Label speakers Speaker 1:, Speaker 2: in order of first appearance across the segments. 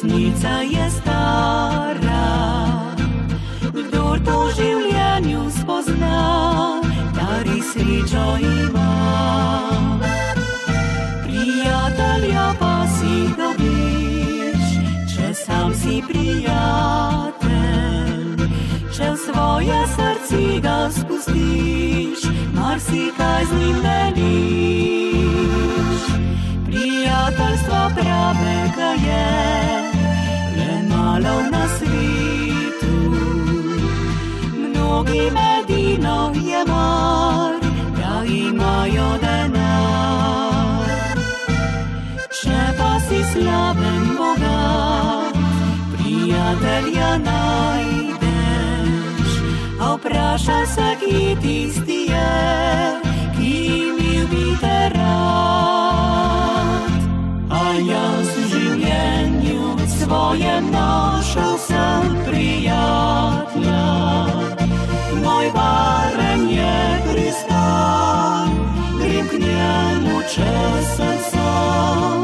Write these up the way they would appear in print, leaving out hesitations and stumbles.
Speaker 1: Resnica je stara, kdor to v življenju spozna, dari srečo ima. Prijatelja pa si dobiš, če sam si prijatelj, če v svoje srce ga spustiš, marsikaj z njim deliš. Prijateljstva pravega je le malo na svetu, mnogi medino je mar, da imajo denar. Če pa si slaben bogat, prijatelja najdeš, a vpraša se, ki tisti je, ki imel bi te rad. A jaz v življenju svojem našel sem prijatelja, moj varen je pristan, grem k njemu, če sem sam,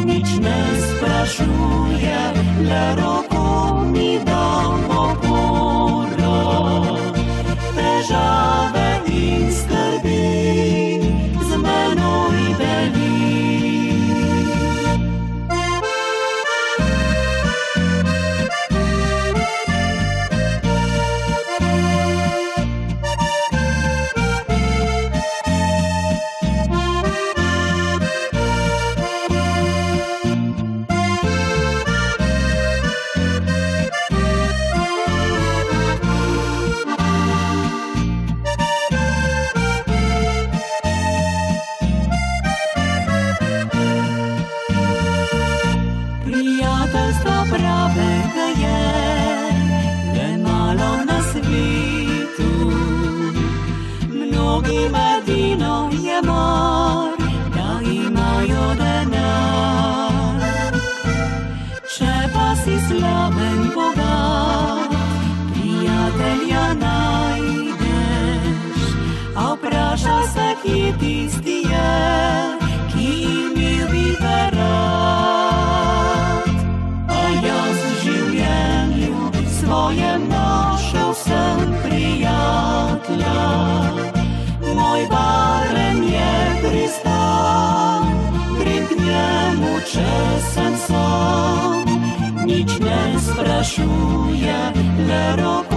Speaker 1: nič ne sprašuje, le roko mi da oporo. Težave in skrbi z menoj deli. Prijateljstva pravega je le malo na svetu, mnogi medino je mar, da imajo denar. Če pa si slaben bogat, prijatelja najdeš, a vpraša se, ki tisti je, ki imel bi te rad. Jaz v življenju svojem našel sem prijatelja, moj varen je pristan, grem k njemu, če sem sam, nič ne sprašuje, le roko